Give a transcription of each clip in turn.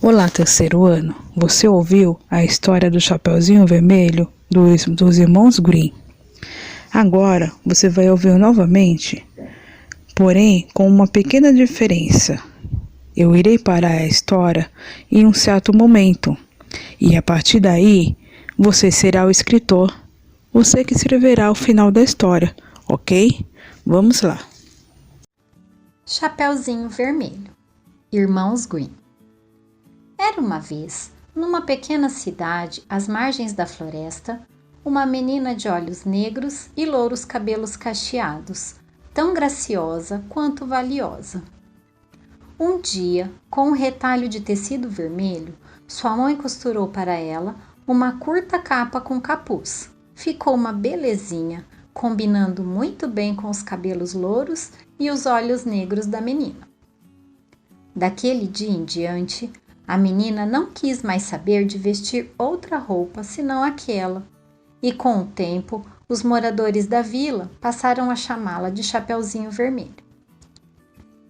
Olá, terceiro ano. Você ouviu a história do Chapeuzinho Vermelho dos irmãos Grimm? Agora você vai ouvir novamente, porém com uma pequena diferença. Eu irei parar a história em um certo momento e a partir daí você será o escritor. Você que escreverá o final da história, ok? Vamos lá. Chapeuzinho Vermelho, Irmãos Grimm. Era uma vez, numa pequena cidade às margens da floresta, uma menina de olhos negros e louros cabelos cacheados, tão graciosa quanto valiosa. Um dia, com um retalho de tecido vermelho, sua mãe costurou para ela uma curta capa com capuz. Ficou uma belezinha, combinando muito bem com os cabelos louros e os olhos negros da menina. Daquele dia em diante, a menina não quis mais saber de vestir outra roupa senão aquela, e com o tempo, os moradores da vila passaram a chamá-la de Chapeuzinho Vermelho.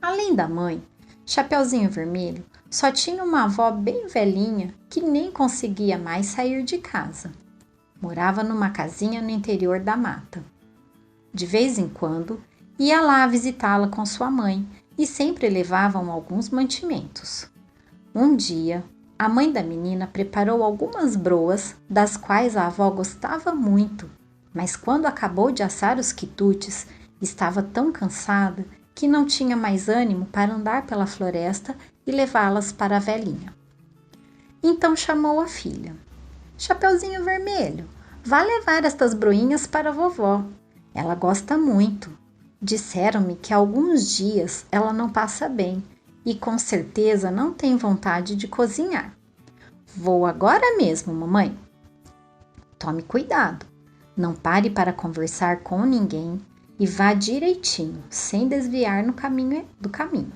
Além da mãe, Chapeuzinho Vermelho só tinha uma avó bem velhinha que nem conseguia mais sair de casa. Morava numa casinha no interior da mata. De vez em quando, ia lá visitá-la com sua mãe e sempre levavam alguns mantimentos. Um dia, a mãe da menina preparou algumas broas, das quais a avó gostava muito, mas quando acabou de assar os quitutes, estava tão cansada que não tinha mais ânimo para andar pela floresta e levá-las para a velhinha. Então chamou a filha. Chapeuzinho Vermelho, vá levar estas broinhas para a vovó. Ela gosta muito. Disseram-me que há alguns dias ela não passa bem e com certeza não tem vontade de cozinhar. Vou agora mesmo, mamãe. Tome cuidado. Não pare para conversar com ninguém e vá direitinho, sem desviar do caminho.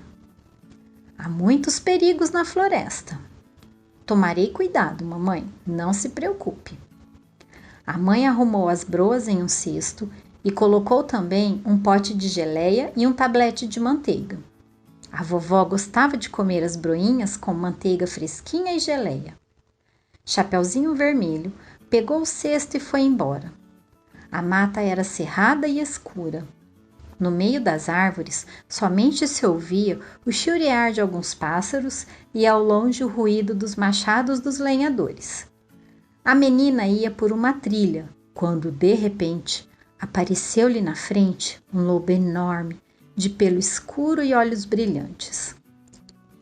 Há muitos perigos na floresta. Tomarei cuidado, mamãe, não se preocupe. A mãe arrumou as broas em um cesto e colocou também um pote de geleia e um tablete de manteiga. A vovó gostava de comer as broinhas com manteiga fresquinha e geleia. Chapeuzinho Vermelho pegou o cesto e foi embora. A mata era cerrada e escura. No meio das árvores, somente se ouvia o chilrear de alguns pássaros e ao longe o ruído dos machados dos lenhadores. A menina ia por uma trilha, quando, de repente, apareceu-lhe na frente um lobo enorme, de pelo escuro e olhos brilhantes.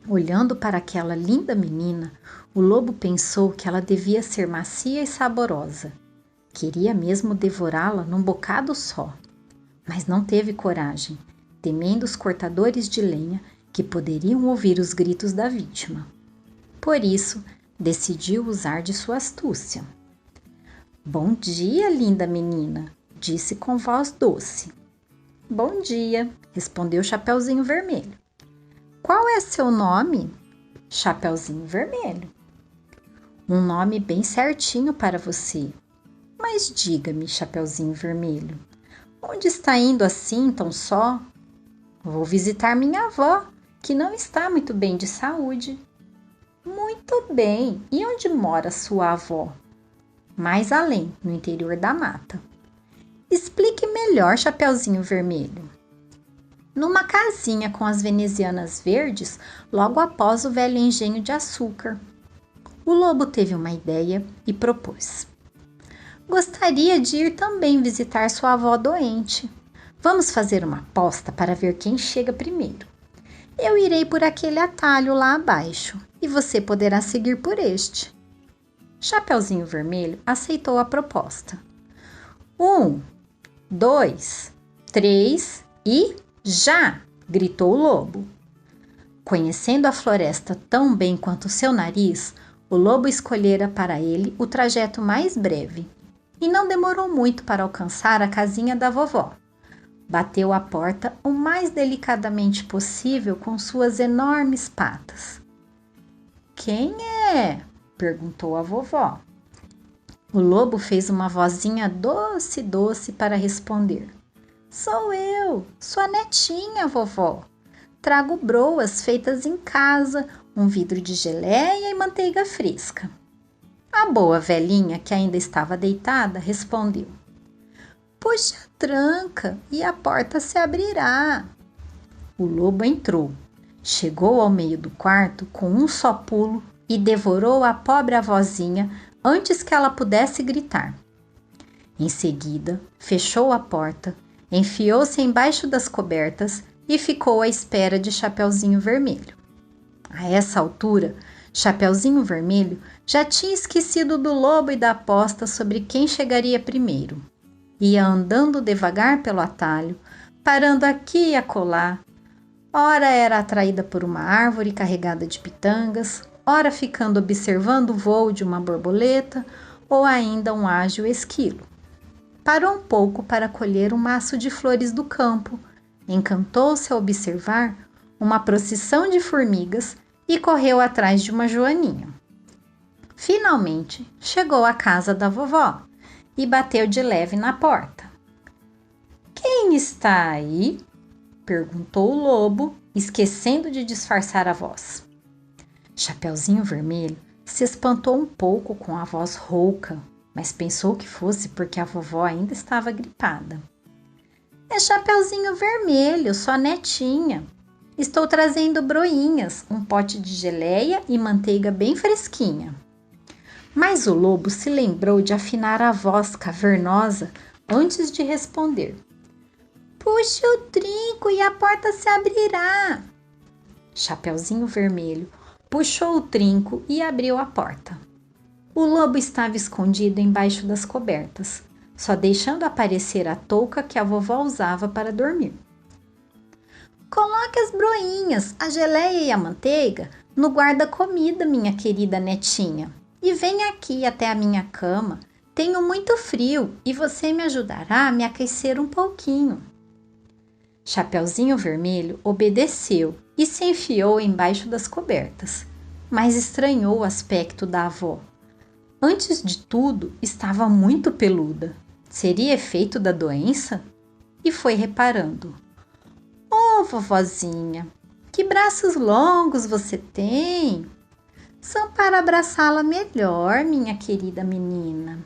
Olhando para aquela linda menina, o lobo pensou que ela devia ser macia e saborosa. Queria mesmo devorá-la num bocado só, mas não teve coragem, temendo os cortadores de lenha que poderiam ouvir os gritos da vítima. Por isso, decidiu usar de sua astúcia. Bom dia, linda menina, disse com voz doce. Bom dia, respondeu Chapeuzinho Vermelho. Qual é seu nome? Chapeuzinho Vermelho. Um nome bem certinho para você. Mas diga-me, Chapeuzinho Vermelho, onde está indo assim tão só? Vou visitar minha avó, que não está muito bem de saúde. Muito bem, e onde mora sua avó? Mais além, no interior da mata. Explique melhor, Chapeuzinho Vermelho. Numa casinha com as venezianas verdes, logo após o velho engenho de açúcar. O lobo teve uma ideia e propôs. Gostaria de ir também visitar sua avó doente. Vamos fazer uma aposta para ver quem chega primeiro. Eu irei por aquele atalho lá abaixo e você poderá seguir por este. Chapeuzinho Vermelho aceitou a proposta. 1, 2, 3 e já! Gritou o lobo. Conhecendo a floresta tão bem quanto seu nariz, o lobo escolhera para ele o trajeto mais breve e não demorou muito para alcançar a casinha da vovó. Bateu a porta o mais delicadamente possível com suas enormes patas. Quem é? Perguntou a vovó. O lobo fez uma vozinha doce para responder. Sou eu, sua netinha, vovó. Trago broas feitas em casa, um vidro de geleia e manteiga fresca. A boa velhinha, que ainda estava deitada, respondeu: puxe a tranca e a porta se abrirá. O lobo entrou, chegou ao meio do quarto com um só pulo e devorou a pobre avózinha antes que ela pudesse gritar. Em seguida, fechou a porta, enfiou-se embaixo das cobertas e ficou à espera de Chapeuzinho Vermelho. A essa altura, Chapeuzinho Vermelho já tinha esquecido do lobo e da aposta sobre quem chegaria primeiro. Ia andando devagar pelo atalho, parando aqui e acolá. Ora era atraída por uma árvore carregada de pitangas, ora ficando observando o voo de uma borboleta ou ainda um ágil esquilo. Parou um pouco para colher um maço de flores do campo, encantou-se a observar uma procissão de formigas e correu atrás de uma joaninha. Finalmente, chegou à casa da vovó e bateu de leve na porta. Quem está aí? Perguntou o lobo, esquecendo de disfarçar a voz. Chapeuzinho Vermelho se espantou um pouco com a voz rouca, mas pensou que fosse porque a vovó ainda estava gripada. É Chapeuzinho Vermelho, sua netinha. Estou trazendo broinhas, um pote de geleia e manteiga bem fresquinha. Mas o lobo se lembrou de afinar a voz cavernosa antes de responder. Puxe o trinco e a porta se abrirá. Chapeuzinho Vermelho puxou o trinco e abriu a porta. O lobo estava escondido embaixo das cobertas, só deixando aparecer a touca que a vovó usava para dormir. Coloque as broinhas, a geleia e a manteiga no guarda-comida, minha querida netinha, e venha aqui até a minha cama. Tenho muito frio e você me ajudará a me aquecer um pouquinho. Chapeuzinho Vermelho obedeceu e se enfiou embaixo das cobertas, mas estranhou o aspecto da avó. Antes de tudo, estava muito peluda. Seria efeito da doença? E foi reparando. Oh, vovozinha, que braços longos você tem! São para abraçá-la melhor, minha querida menina.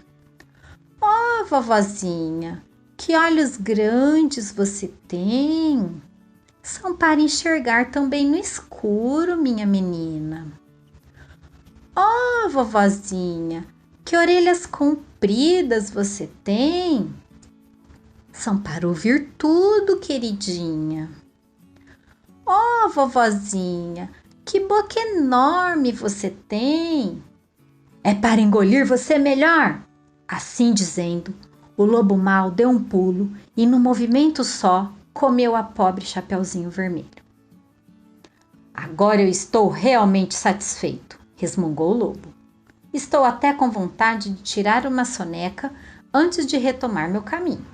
Oh, vovozinha, que olhos grandes você tem! São para enxergar também no escuro, minha menina. Oh, vovozinha, que orelhas compridas você tem! São para ouvir tudo, queridinha. Oh, vovozinha, que boca enorme você tem! É para engolir você melhor! Assim dizendo, o lobo mau deu um pulo e, num movimento só, comeu a pobre Chapeuzinho Vermelho. Agora eu estou realmente satisfeito, resmungou o lobo. Estou até com vontade de tirar uma soneca antes de retomar meu caminho.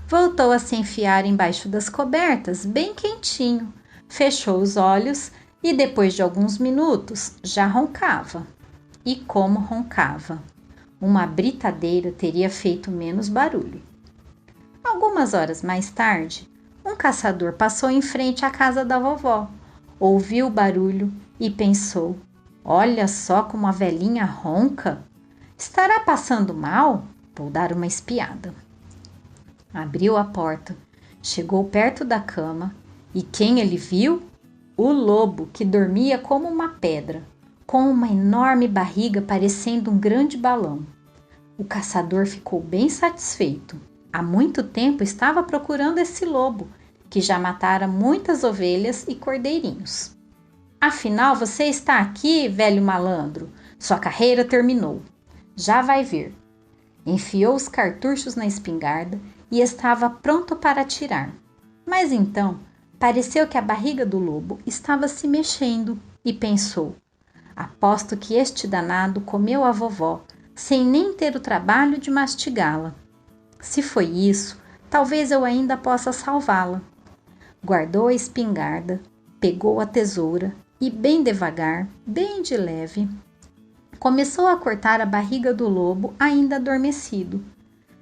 Voltou a se enfiar embaixo das cobertas, bem quentinho, fechou os olhos e, depois de alguns minutos, já roncava. E como roncava! Uma britadeira teria feito menos barulho. Algumas horas mais tarde, um caçador passou em frente à casa da vovó, ouviu o barulho e pensou: olha só como a velhinha ronca! Estará passando mal? Vou dar uma espiada. Abriu a porta, chegou perto da cama e quem ele viu? O lobo, que dormia como uma pedra, com uma enorme barriga parecendo um grande balão. O caçador ficou bem satisfeito. Há muito tempo estava procurando esse lobo, que já matara muitas ovelhas e cordeirinhos. Afinal, você está aqui, velho malandro. Sua carreira terminou. Já vai ver. Enfiou os cartuchos na espingarda e estava pronto para atirar. Mas então, pareceu que a barriga do lobo estava se mexendo e pensou: aposto que este danado comeu a vovó, sem nem ter o trabalho de mastigá-la. Se foi isso, talvez eu ainda possa salvá-la. Guardou a espingarda, pegou a tesoura e, bem devagar, bem de leve, começou a cortar a barriga do lobo ainda adormecido.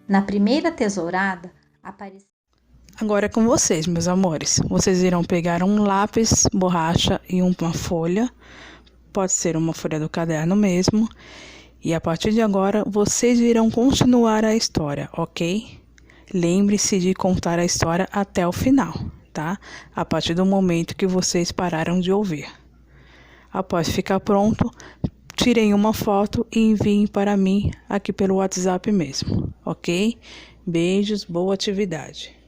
Na primeira tesourada, Agora é com vocês, meus amores. Vocês irão pegar um lápis, borracha e uma folha. Pode ser uma folha do caderno mesmo. E a partir de agora, vocês irão continuar a história, ok? Lembre-se de contar a história até o final, tá? A partir do momento que vocês pararam de ouvir. Após ficar pronto, tirem uma foto e enviem para mim aqui pelo WhatsApp mesmo, ok? Beijos, boa atividade.